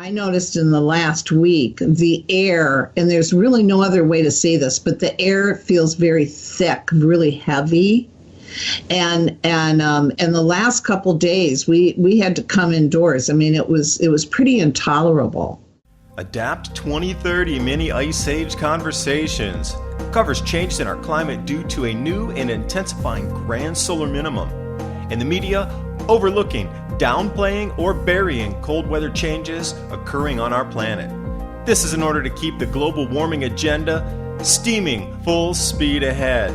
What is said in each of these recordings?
I noticed in the last week, the air, and there's really no other way to say this, but the air feels very thick, really heavy. And the last couple days, we had to come indoors. I mean, it was pretty intolerable. ADAPT 2030 Mini Ice Age Conversations covers changes in our climate due to a new and intensifying grand solar minimum, and the media overlooking, downplaying, or burying cold weather changes occurring on our planet. This is in order to keep the global warming agenda steaming full speed ahead.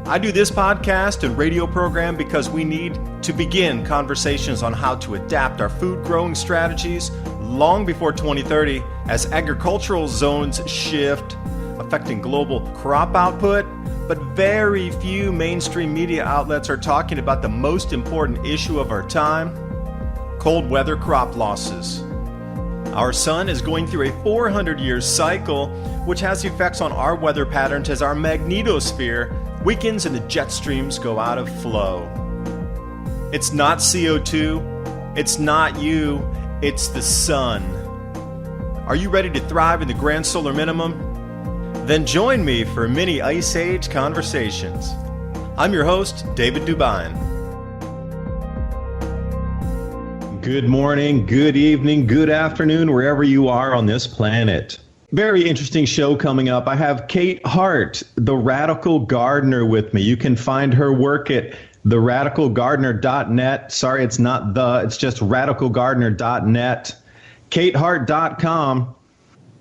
I do this podcast and radio program because we need to begin conversations on how to adapt our food growing strategies long before 2030 as agricultural zones shift, affecting global crop output. But very few mainstream media outlets are talking about the most important issue of our time: cold weather crop losses. Our sun is going through a 400-year cycle, which has effects on our weather patterns as our magnetosphere weakens and the jet streams go out of flow. It's not CO2, it's not you, it's the sun. Are you ready to thrive in the grand solar minimum? Then join me for Mini Ice Age Conversations. I'm your host, David DuByne. Good morning, good evening, good afternoon, wherever you are on this planet. Very interesting show coming up. I have Kate Hart, the Radical Gardener, with me. You can find her work at theradicalgardener.net. Sorry, it's not it's just radicalgardener.net. KateHart.com.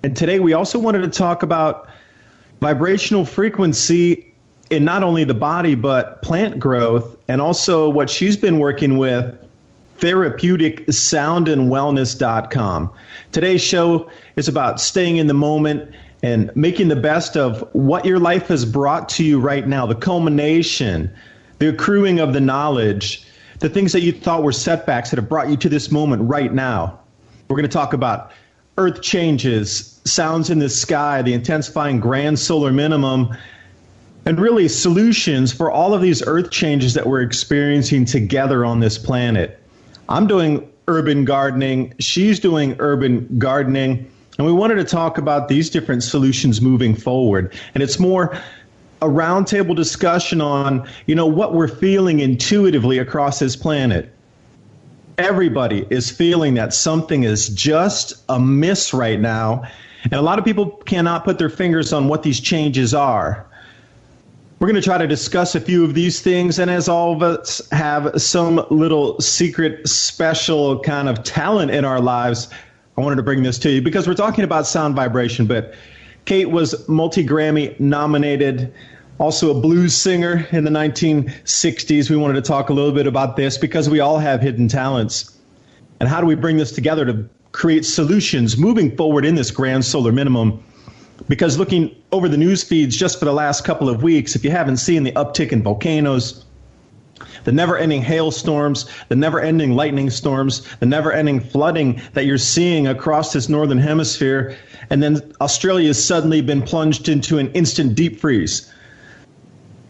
And today we also wanted to talk about vibrational frequency in not only the body, but plant growth, and also what she's been working with, therapeuticsoundandwellness.com. Today's show is about staying in the moment and making the best of what your life has brought to you right now, the culmination, the accruing of the knowledge, the things that you thought were setbacks that have brought you to this moment right now. We're going to talk about earth changes, sounds in the sky, the intensifying grand solar minimum, and really solutions for all of these earth changes that we're experiencing together on this planet. I'm doing urban gardening, she's doing urban gardening, and we wanted to talk about these different solutions moving forward. And it's more a roundtable discussion on, what we're feeling intuitively across this planet. Everybody is feeling that something is just amiss right now, and a lot of people cannot put their fingers on what these changes are. We're going to try to discuss a few of these things, and as all of us have some little secret, special kind of talent in our lives, I wanted to bring this to you because we're talking about sound vibration, but Kate was multi-Grammy nominated, also a blues singer in the 1960s. We wanted to talk a little bit about this because we all have hidden talents. And how do we bring this together to create solutions moving forward in this grand solar minimum? Because looking over the news feeds just for the last couple of weeks, if you haven't seen the uptick in volcanoes, the never-ending hailstorms, the never-ending lightning storms, the never-ending flooding that you're seeing across this northern hemisphere, and then Australia has suddenly been plunged into an instant deep freeze.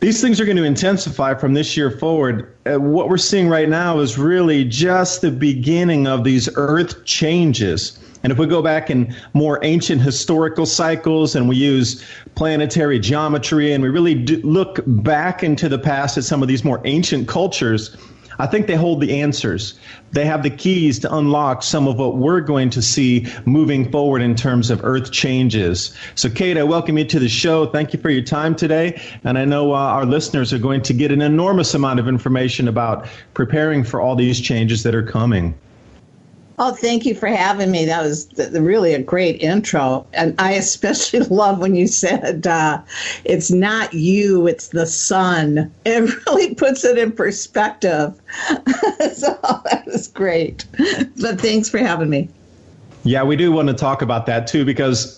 These things are going to intensify from this year forward. What we're seeing right now is really just the beginning of these earth changes. And if we go back in more ancient historical cycles and we use planetary geometry and we really look back into the past at some of these more ancient cultures, I think they hold the answers. They have the keys to unlock some of what we're going to see moving forward in terms of earth changes. So, Kate, I welcome you to the show. Thank you for your time today. And I know our listeners are going to get an enormous amount of information about preparing for all these changes that are coming. Oh, thank you for having me. That was really a great intro. And I especially love when you said, it's not you, it's the sun. It really puts it in perspective. So that was great. But thanks for having me. Yeah, we do want to talk about that, too, because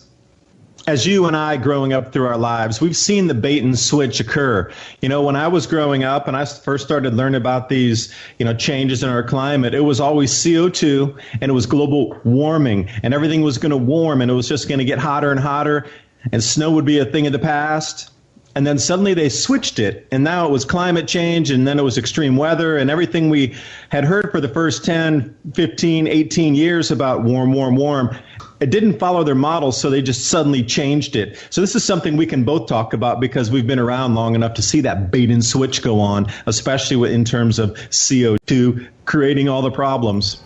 as you and I growing up through our lives, we've seen the bait and switch occur. When I was growing up and I first started learning about these, changes in our climate, it was always CO2 and it was global warming and everything was going to warm and it was just going to get hotter and hotter and snow would be a thing of the past. And then suddenly they switched it, and now it was climate change, and then it was extreme weather, and everything we had heard for the first 10, 15, 18 years about warm, warm, warm, it didn't follow their model, so they just suddenly changed it. So this is something we can both talk about because we've been around long enough to see that bait and switch go on, especially in terms of CO2 creating all the problems.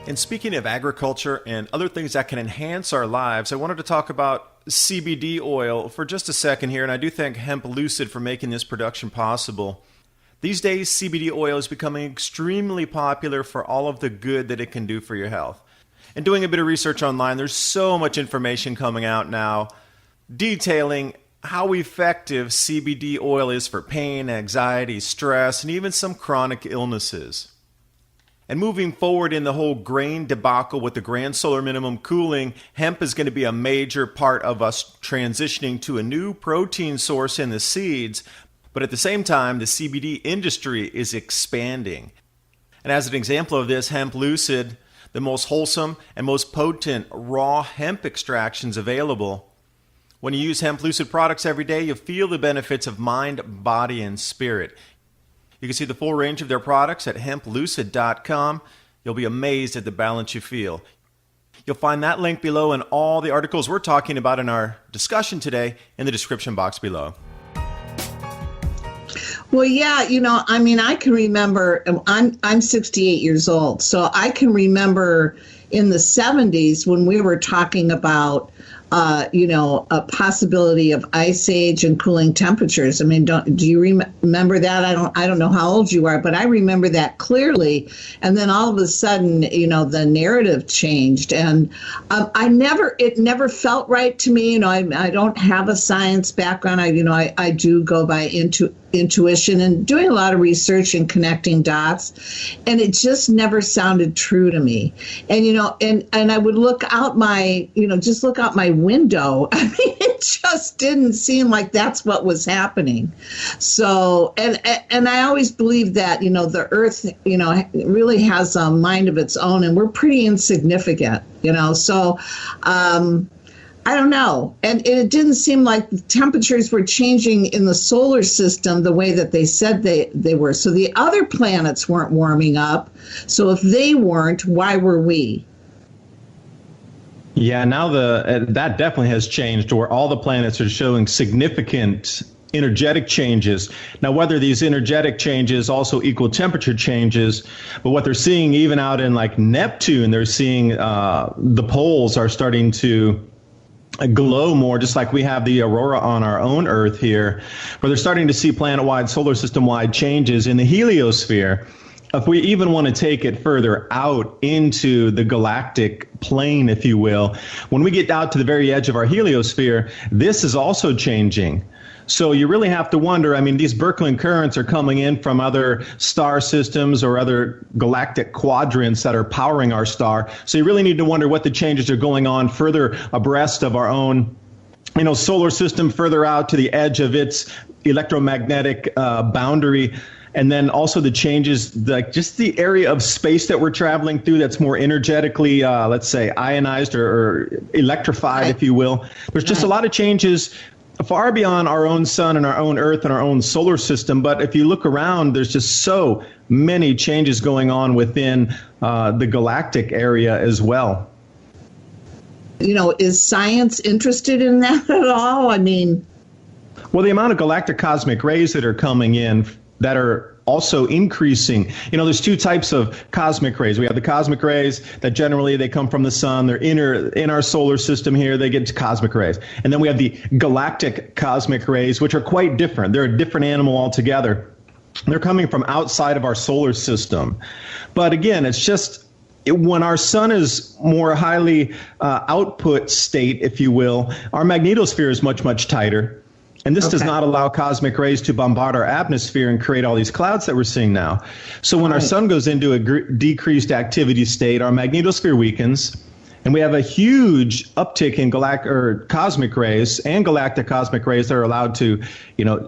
And speaking of agriculture and other things that can enhance our lives, I wanted to talk about CBD oil for just a second here, and I do thank Hemp Lucid for making this production possible. These days, CBD oil is becoming extremely popular for all of the good that it can do for your health. And doing a bit of research online, there's so much information coming out now detailing how effective CBD oil is for pain, anxiety, stress, and even some chronic illnesses. And moving forward in the whole grain debacle with the grand solar minimum cooling, hemp is going to be a major part of us transitioning to a new protein source in the seeds. But at the same time, the CBD industry is expanding. And as an example of this, Hemp Lucid, the most wholesome and most potent raw hemp extractions available. When you use Hemp Lucid products every day, you'll feel the benefits of mind, body, and spirit. You can see the full range of their products at hemplucid.com. You'll be amazed at the balance you feel. You'll find that link below and all the articles we're talking about in our discussion today in the description box below. Well, yeah, I can remember, I'm 68 years old, so I can remember in the 70s when we were talking about a possibility of ice age and cooling temperatures. I mean, do you remember that? I don't know how old you are, but I remember that clearly. And then all of a sudden, the narrative changed, and it never felt right to me. I don't have a science background. I do go by intuition and doing a lot of research and connecting dots, and it just never sounded true to me. And and I would look out my window. I mean, it just didn't seem like that's what was happening. So, and I always believe that the Earth really has a mind of its own, and we're pretty insignificant. So I don't know. And it didn't seem like the temperatures were changing in the solar system the way that they said they were. So the other planets weren't warming up. So if they weren't, why were we? Yeah, now that definitely has changed, where all the planets are showing significant energetic changes. Now, whether these energetic changes also equal temperature changes, but what they're seeing even out in like Neptune, they're seeing the poles are starting to glow more, just like we have the aurora on our own Earth here, where they're starting to see planet-wide, solar system-wide changes in the heliosphere. If we even want to take it further out into the galactic plane, if you will, when we get out to the very edge of our heliosphere, this is also changing. So you really have to wonder, I mean, these Birkeland currents are coming in from other star systems or other galactic quadrants that are powering our star. So you really need to wonder what the changes are going on further abreast of our own, solar system, further out to the edge of its electromagnetic boundary. And then also the changes, like just the area of space that we're traveling through that's more energetically, let's say, ionized or electrified, if you will. There's just a lot of changes far beyond our own sun and our own Earth and our own solar system. But if you look around, there's just so many changes going on within the galactic area as well. Is science interested in that at all? I mean, well, the amount of galactic cosmic rays that are coming in that are also increasing. There's two types of cosmic rays. We have the cosmic rays that generally they come from the sun. They're in our solar system here. They get to cosmic rays. And then we have the galactic cosmic rays, which are quite different. They're a different animal altogether. They're coming from outside of our solar system. But again, it's just when our sun is more highly output state, if you will, our magnetosphere is much, much tighter. And this does not allow cosmic rays to bombard our atmosphere and create all these clouds that we're seeing now. So when our sun goes into a decreased activity state, our magnetosphere weakens. And we have a huge uptick in cosmic rays and galactic cosmic rays that are allowed to,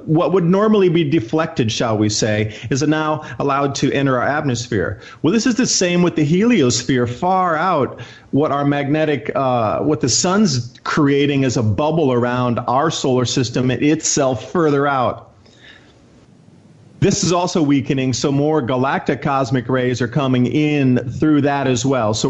what would normally be deflected, shall we say, is now allowed to enter our atmosphere. Well, this is the same with the heliosphere, far out. What our what the sun's creating is a bubble around our solar system itself further out. This is also weakening, so more galactic cosmic rays are coming in through that as well. So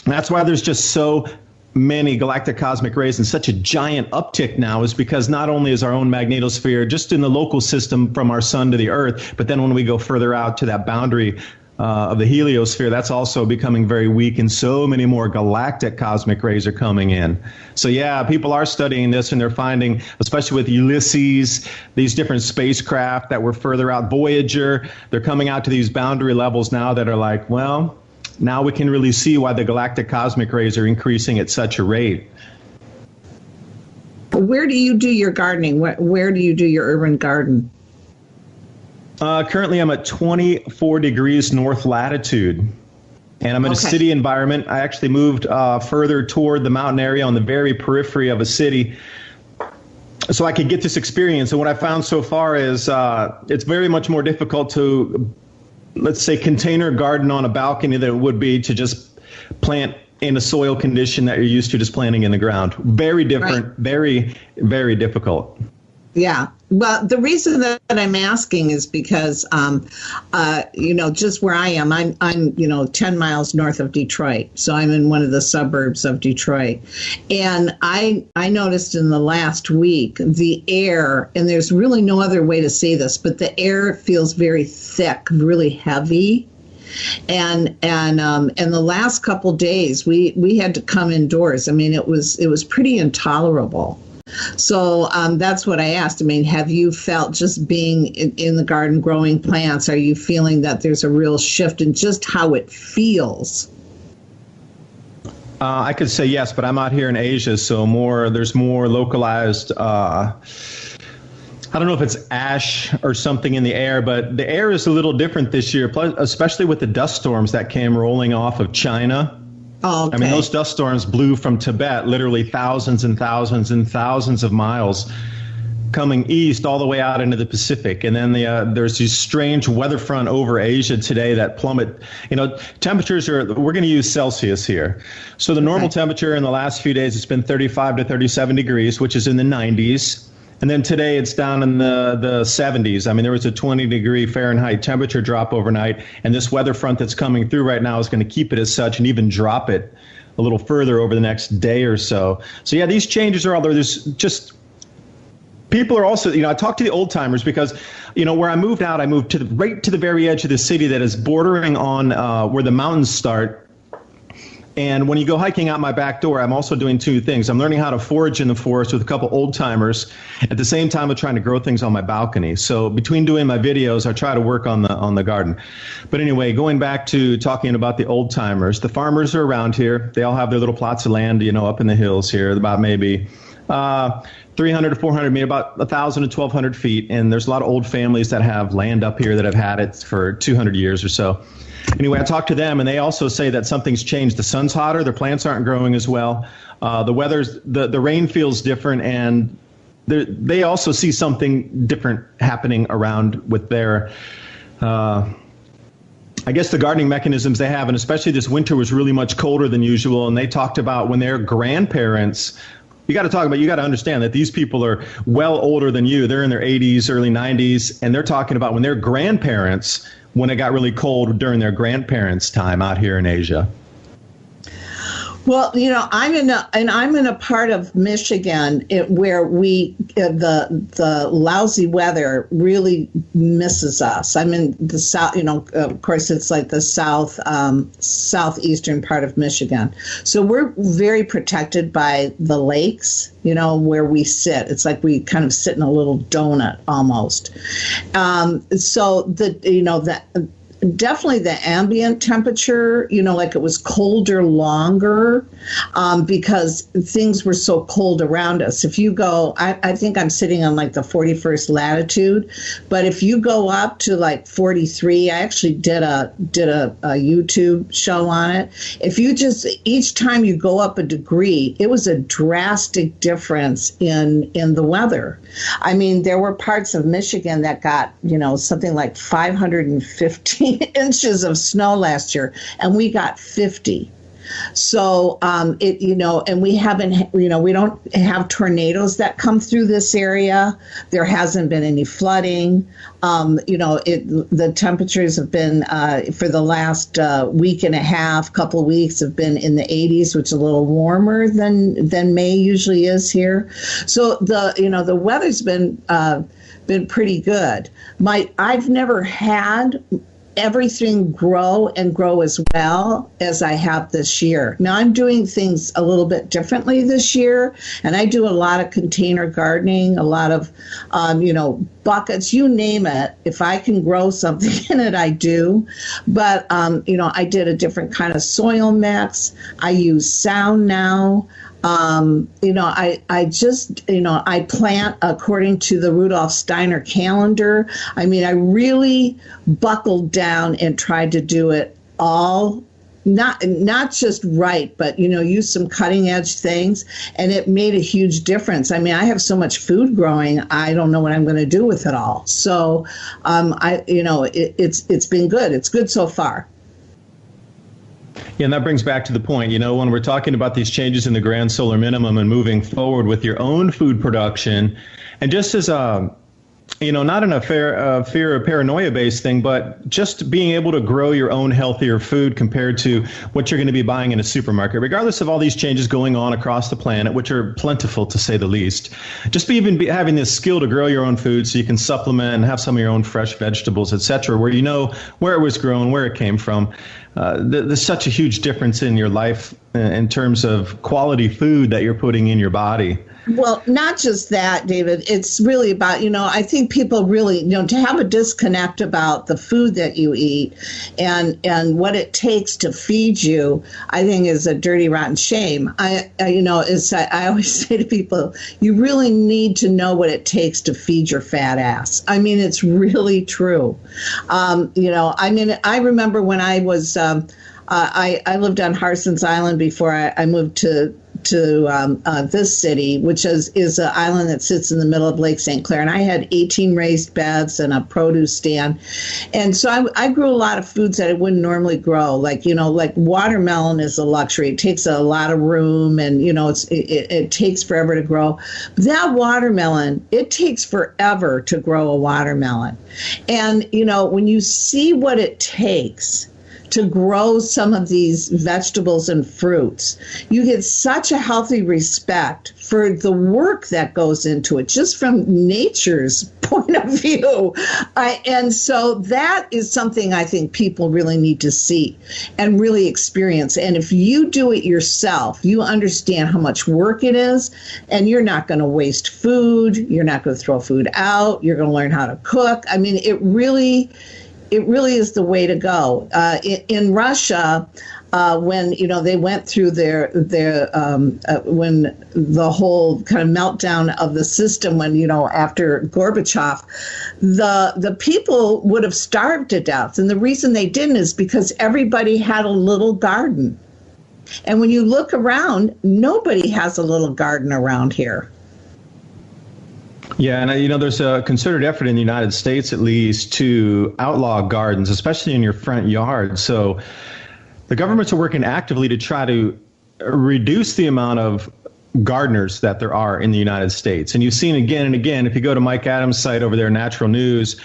that's why there's just so many galactic cosmic rays and such a giant uptick now, is because not only is our own magnetosphere just in the local system from our sun to the Earth, but then when we go further out to that boundary of the heliosphere, that's also becoming very weak, and so many more galactic cosmic rays are coming in. So yeah, people are studying this, and they're finding, especially with Ulysses, these different spacecraft that were further out, Voyager, they're coming out to these boundary levels now that are like, well, now we can really see why the galactic cosmic rays are increasing at such a rate. Where do you do your gardening? Where do you do your urban garden? Currently, I'm at 24 degrees north latitude, and I'm in a city environment. I actually moved further toward the mountain area on the very periphery of a city so I could get this experience. And what I found so far is it's very much more difficult to, let's say, container garden on a balcony than it would be to just plant in a soil condition that you're used to just planting in the ground. Very different, right. Very, very difficult. Yeah. Well, the reason that I'm asking is because, just where I am, I'm 10 miles north of Detroit. So I'm in one of the suburbs of Detroit. And I noticed in the last week, the air, and there's really no other way to say this, but the air feels very thick, really heavy. And the last couple days, we had to come indoors. I mean, it was pretty intolerable. So that's what I asked. I mean, have you felt, just being in the garden growing plants, are you feeling that there's a real shift in just how it feels? I could say yes, but I'm out here in Asia, so there's more localized, I don't know if it's ash or something in the air, but the air is a little different this year, especially with the dust storms that came rolling off of China. Oh, okay. I mean, those dust storms blew from Tibet, literally thousands and thousands and thousands of miles, coming east all the way out into the Pacific. And then there's these strange weather front over Asia today that plummet. Temperatures we're going to use Celsius here. So the normal temperature in the last few days, it's been 35 to 37 degrees, which is in the 90s. And then today it's down in the 70s. I mean, there was a 20-degree Fahrenheit temperature drop overnight, and this weather front that's coming through right now is going to keep it as such and even drop it a little further over the next day or so. So yeah, these changes are all there. There's just, people are also, I talked to the old timers because, where I moved out, I moved right to the very edge of the city that is bordering on where the mountains start. And when you go hiking out my back door, I'm also doing two things. I'm learning how to forage in the forest with a couple old timers. At the same time, I'm trying to grow things on my balcony. So between doing my videos, I try to work on the garden. But anyway, going back to talking about the old timers, the farmers are around here. They all have their little plots of land, up in the hills here, about maybe 300 to 400 meters, about 1,000 to 1,200 feet. And there's a lot of old families that have land up here that have had it for 200 years or so. Anyway, I talked to them, and they also say that something's changed. The sun's hotter, their plants aren't growing as well. The weather's, the rain feels different, and they also see something different happening around with their, I guess, the gardening mechanisms they have. And especially this winter was really much colder than usual. And they talked about when their grandparents, you got to understand that these people are well older than you. They're in their 80s, early 90s, and they're talking about when their grandparents, when it got really cold during their grandparents' time out here in Asia. Well, I'm in a part of Michigan where the lousy weather really misses us. I'm in the south. Of course, it's like the southeastern part of Michigan. So we're very protected by the lakes. Where we sit, it's like we kind of sit in a little donut almost. So definitely the ambient temperature, like it was colder longer, because things were so cold around us. If you go, I think I'm sitting on like the 41st latitude, but if you go up to like 43, I actually did a YouTube show on it. If you just, each time you go up a degree, it was a drastic difference in the weather. I mean, there were parts of Michigan that got, something like 515 inches of snow last year, and we got 50. So and we haven't, we don't have tornadoes that come through this area. There hasn't been any flooding. The temperatures have been, for the last week and a half, couple of weeks, have been in the 80s, which is a little warmer than May usually is here. So the weather's been pretty good. I've never had everything grow as well as I have this year. Now I'm doing things a little bit differently this year, and I do a lot of container gardening, a lot of, buckets, you name it. If I can grow something in it, I do. But, I did a different kind of soil mix. I use sound now. I plant according to the Rudolf Steiner calendar. I mean, I really buckled down and tried to do it all, not just right, but, use some cutting edge things. And it made a huge difference. I mean, I have so much food growing, I don't know what I'm going to do with it all. So, it's been good. It's good so far. Yeah, and that brings back to the point, when we're talking about these changes in the grand solar minimum and moving forward with your own food production, and just as not in a fear or paranoia based thing, but just being able to grow your own healthier food compared to what you're going to be buying in a supermarket, regardless of all these changes going on across the planet, which are plentiful to say the least. Just having this skill to grow your own food so you can supplement and have some of your own fresh vegetables, etc., where you know where it was grown, where it came from. There's such a huge difference in your life in terms of quality food that you're putting in your body. Well, not just that, David. It's really about, I think people really, to have a disconnect about the food that you eat and what it takes to feed you, I think is a dirty, rotten shame. I always say to people, you really need to know what it takes to feed your fat ass. I mean, it's really true. I remember when I was, I lived on Harson's Island before I moved to this city, which is an island that sits in the middle of Lake St. Clair. And I had 18 raised beds and a produce stand. And so I grew a lot of foods that I wouldn't normally grow. Like watermelon is a luxury. It takes a lot of room and, it takes forever to grow. That watermelon, it takes forever to grow a watermelon. And, when you see what it takes to grow some of these vegetables and fruits, you get such a healthy respect for the work that goes into it, just from nature's point of view. And so that is something I think people really need to see and really experience. And if you do it yourself, you understand how much work it is, and you're not going to waste food. You're not going to throw food out. You're going to learn how to cook. I mean, it really is the way to go. In Russia, when they went through their when the whole kind of meltdown of the system, when after Gorbachev, the people would have starved to death, and the reason they didn't is because everybody had a little garden. And when you look around, nobody has a little garden around here. Yeah, and there's a concerted effort in the United States, at least, to outlaw gardens, especially in your front yard. So the governments are working actively to try to reduce the amount of gardeners that there are in the United States. And you've seen again and again, if you go to Mike Adams' site over there, Natural News,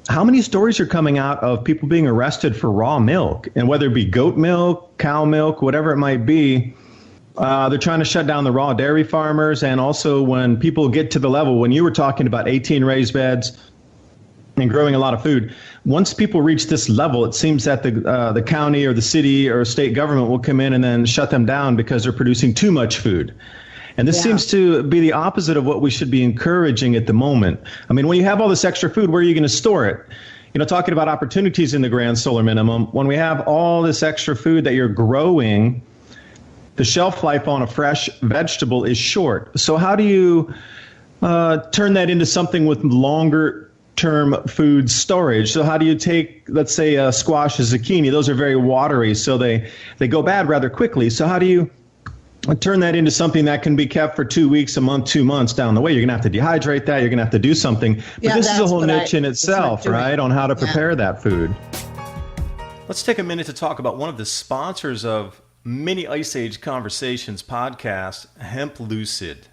how many stories are coming out of people being arrested for raw milk, and whether it be goat milk, cow milk, whatever it might be. They're trying to shut down the raw dairy farmers. And also when people get to the level, when you were talking about 18 raised beds and growing a lot of food, once people reach this level, it seems that the county or the city or state government will come in and then shut them down because they're producing too much food. And this seems to be the opposite of what we should be encouraging at the moment. I mean, when you have all this extra food, where are you going to store it? talking about opportunities in the grand solar minimum, when we have all this extra food that you're growing, the shelf life on a fresh vegetable is short. So how do you turn that into something with longer term food storage? So how do you take, let's say, a squash, a zucchini? Those are very watery, so they go bad rather quickly. So how do you turn that into something that can be kept for 2 weeks, a month, 2 months down the way? You're going to have to dehydrate that. You're going to have to do something. But this is a whole niche in itself, right, on how to prepare that food. Let's take a minute to talk about one of the sponsors of Mini Ice Age Conversations podcast, Hemp Lucid.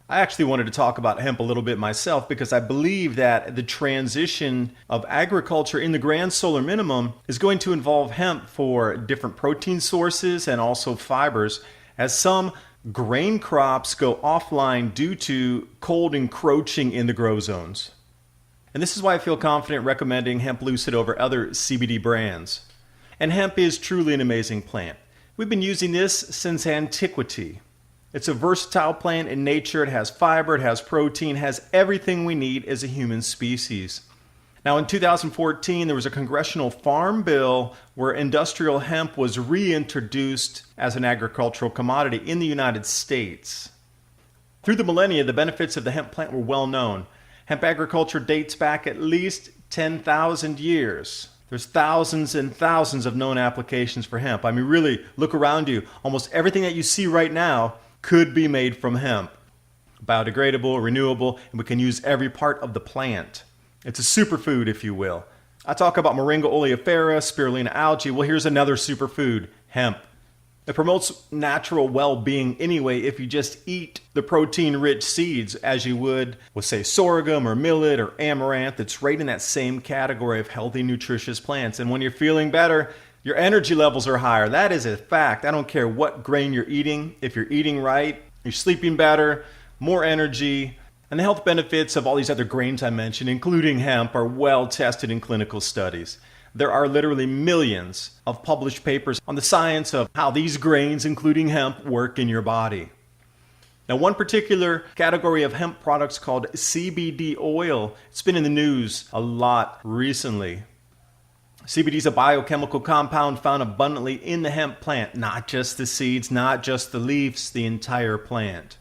I actually wanted to talk about hemp a little bit myself because I believe that the transition of agriculture in the grand solar minimum is going to involve hemp for different protein sources and also fibers, as some grain crops go offline due to cold encroaching in the grow zones. And this is why I feel confident recommending Hemp Lucid over other CBD brands. And hemp is truly an amazing plant. We've been using this since antiquity. It's a versatile plant in nature. It has fiber, it has protein, has everything we need as a human species. Now, in 2014, there was a congressional farm bill where industrial hemp was reintroduced as an agricultural commodity in the United States. Through the millennia, the benefits of the hemp plant were well known. Hemp agriculture dates back at least 10,000 years. There's thousands and thousands of known applications for hemp. I mean, really, look around you. Almost everything that you see right now could be made from hemp. Biodegradable, renewable, and we can use every part of the plant. It's a superfood, if you will. I talk about Moringa oleifera, spirulina algae. Well, here's another superfood, hemp. It promotes natural well-being anyway if you just eat the protein-rich seeds as you would with, say, sorghum or millet or amaranth. It's right in that same category of healthy, nutritious plants. And when you're feeling better, your energy levels are higher. That is a fact. I don't care what grain you're eating. If you're eating right, you're sleeping better, more energy. And the health benefits of all these other grains I mentioned, including hemp, are well tested in clinical studies. There are literally millions of published papers on the science of how these grains, including hemp, work in your body. Now, one particular category of hemp products called CBD oil, it's been in the news a lot recently. CBD is a biochemical compound found abundantly in the hemp plant, not just the seeds, not just the leaves, the entire plant.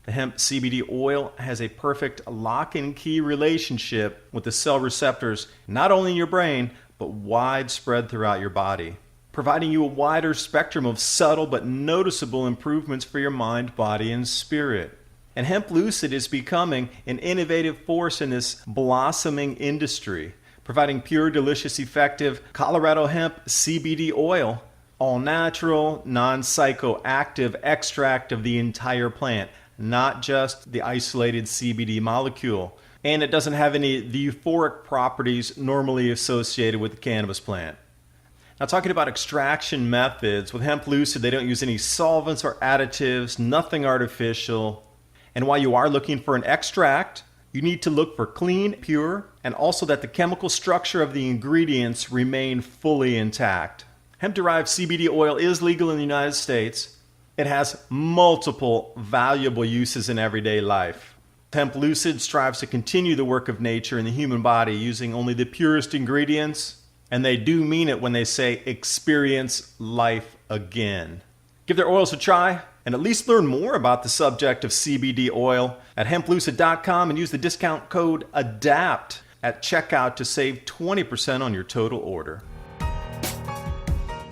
The hemp CBD oil has a perfect lock and key relationship with the cell receptors, not only in your brain, but widespread throughout your body, providing you a wider spectrum of subtle but noticeable improvements for your mind, body, and spirit. And Hemp Lucid is becoming an innovative force in this blossoming industry, providing pure, delicious, effective Colorado hemp CBD oil, all natural, non-psychoactive extract of the entire plant, not just the isolated CBD molecule. And it doesn't have any of the euphoric properties normally associated with the cannabis plant. Now, talking about extraction methods, with Hemp Lucid, they don't use any solvents or additives, nothing artificial. And while you are looking for an extract, you need to look for clean, pure, and also that the chemical structure of the ingredients remain fully intact. Hemp-derived CBD oil is legal in the United States. It has multiple valuable uses in everyday life. Hemp Lucid strives to continue the work of nature in the human body using only the purest ingredients, and they do mean it when they say experience life again. Give their oils a try and at least learn more about the subject of CBD oil at hemplucid.com and use the discount code ADAPT at checkout to save 20% on your total order.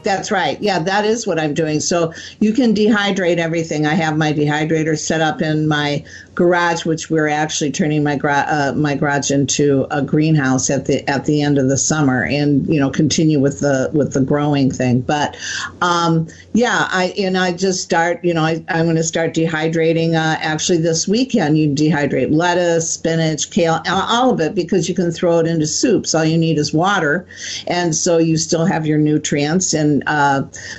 That's right. Yeah, that is what I'm doing. So you can dehydrate everything. I have my dehydrator set up in my garage, which we're actually turning my garage into a greenhouse at the end of the summer, and continue with the growing thing. But I just start. I'm going to start dehydrating. Actually, this weekend you dehydrate lettuce, spinach, kale, all of it, because you can throw it into soups. All you need is water, and so you still have your nutrients. And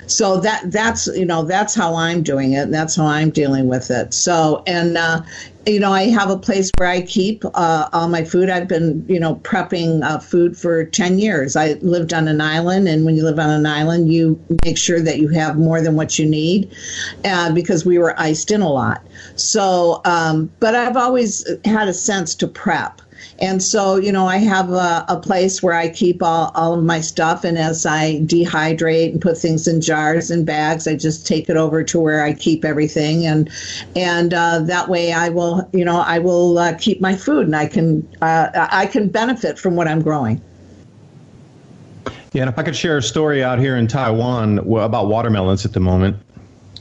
so that's how I'm doing it. That's how I'm dealing with it. So I have a place where I keep all my food. I've been, prepping food for 10 years. I lived on an island, and when you live on an island, you make sure that you have more than what you need, because we were iced in a lot. So, but I've always had a sense to prep. And so, I have a place where I keep all of my stuff. And as I dehydrate and put things in jars and bags, I just take it over to where I keep everything. And that way I will keep my food, and I can benefit from what I'm growing. Yeah, and if I could share a story out here in Taiwan about watermelons at the moment.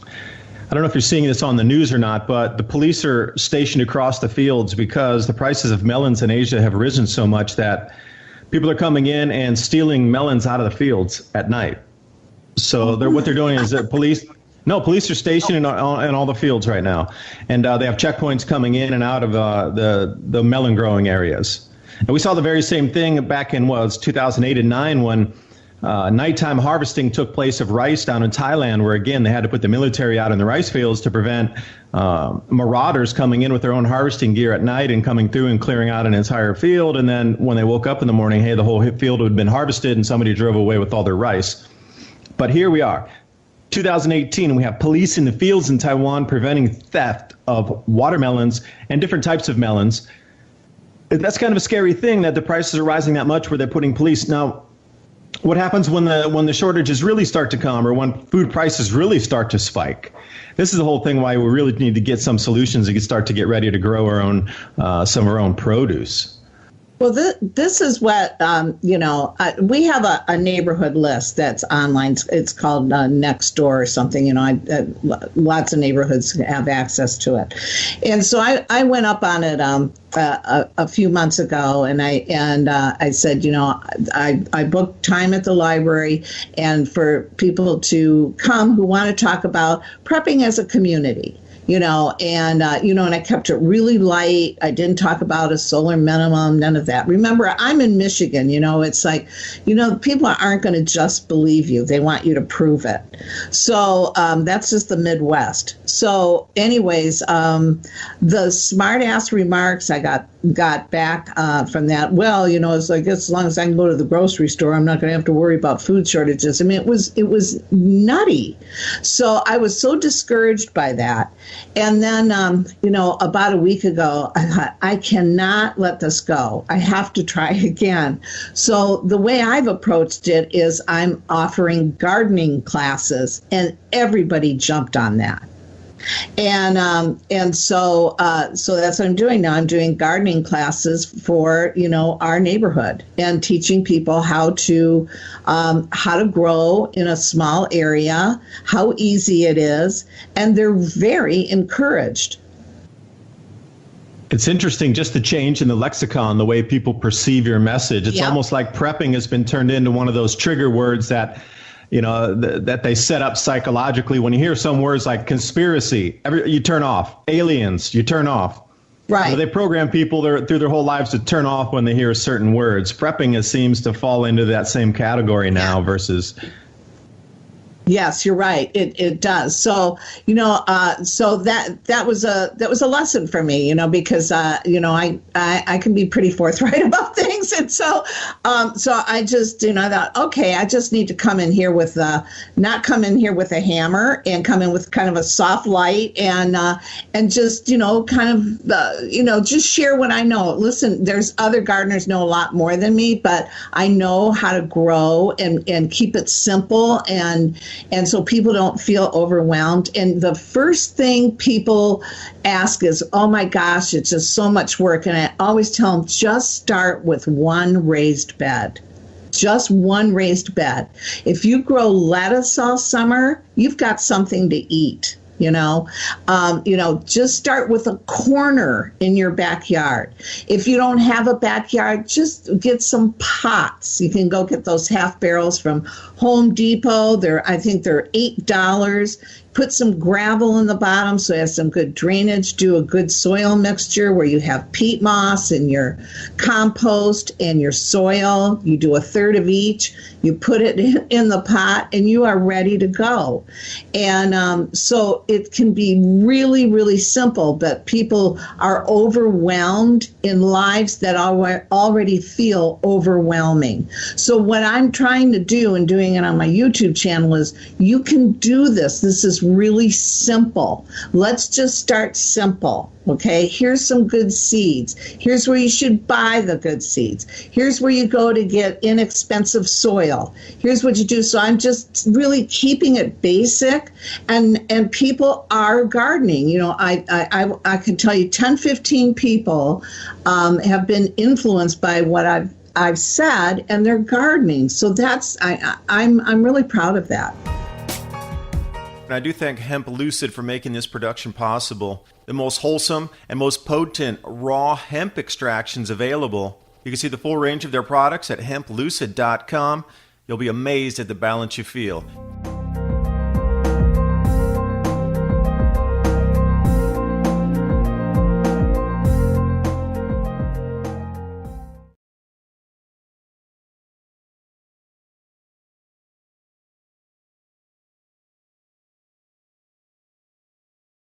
I don't know if you're seeing this on the news or not, but the police are stationed across the fields because the prices of melons in Asia have risen so much that people are coming in and stealing melons out of the fields at night. So what they're doing is that police are stationed in all the fields right now, and they have checkpoints coming in and out of the melon growing areas. And we saw the very same thing back in 2008 and 2009 when nighttime harvesting took place of rice down in Thailand, where, again, they had to put the military out in the rice fields to prevent marauders coming in with their own harvesting gear at night and coming through and clearing out an entire field. And then when they woke up in the morning, hey, the whole field had been harvested and somebody drove away with all their rice. But here we are, 2018, and we have police in the fields in Taiwan preventing theft of watermelons and different types of melons. That's kind of a scary thing that the prices are rising that much where they're putting police. Now, what happens when the shortages really start to come, or when food prices really start to spike? This is the whole thing why we really need to get some solutions and start to get ready to grow our own some of our own produce. Well, this is what, we have a neighborhood list that's online. It's called Nextdoor or something. Lots of neighborhoods have access to it. And so I went up on it a few months ago, and I said, I booked time at the library and for people to come who want to talk about prepping as a community. And I kept it really light. I didn't talk about a solar minimum, none of that. Remember, I'm in Michigan, it's like, people aren't going to just believe you. They want you to prove it. So that's just the Midwest. So anyways, the smart ass remarks I got back from that, it's like, as long as I can go to the grocery store, I'm not going to have to worry about food shortages. I mean, it was nutty. So I was so discouraged by that. And then, about a week ago, I thought, I cannot let this go. I have to try again. So the way I've approached it is I'm offering gardening classes, and everybody jumped on that. And so that's what I'm doing now. I'm doing gardening classes for, our neighborhood, and teaching people how to grow in a small area, how easy it is, and they're very encouraged. It's interesting, just the change in the lexicon, the way people perceive your message. It's almost like prepping has been turned into one of those trigger words that that they set up psychologically. When you hear some words like conspiracy, you turn off. Aliens, you turn off. Right. They program people through their whole lives to turn off when they hear certain words. Prepping seems to fall into that same category now versus. Yes, you're right. It does. So, so that was a lesson for me, because, I can be pretty forthright about things. And so I just, I thought, okay, I just need to come in here with, not come in here with a hammer, and come in with kind of a soft light, and just, just share what I know. Listen, there's other gardeners know a lot more than me, but I know how to grow and keep it simple, and so people don't feel overwhelmed. And the first thing people ask is, oh my gosh, it's just so much work. And I always tell them, just start with one raised bed. Just one raised bed. If you grow lettuce all summer, you've got something to eat. Just start with a corner in your backyard. If you don't have a backyard, just get some pots. You can go get those half barrels from Home Depot. I think they're $8. Put some gravel in the bottom so it has some good drainage. Do a good soil mixture where you have peat moss and your compost and your soil. You do a third of each. You put it in the pot, and you are ready to go. And so it can be really, really simple, but people are overwhelmed in lives that already feel overwhelming. So what I'm trying to do, and doing it on my YouTube channel, is you can do this. This is really simple. Let's just start simple. Okay, here's some good seeds. Here's where you should buy the good seeds. Here's where you go to get inexpensive soil. Here's what you do. So I'm just really keeping it basic, and people are gardening. You know, I can tell you 10, 15 people have been influenced by what I've said, and they're gardening. So that's I'm really proud of that. And I do thank Hemp Lucid for making this production possible. The most wholesome and most potent raw hemp extractions available. You can see the full range of their products at hemplucid.com. You'll be amazed at the balance you feel.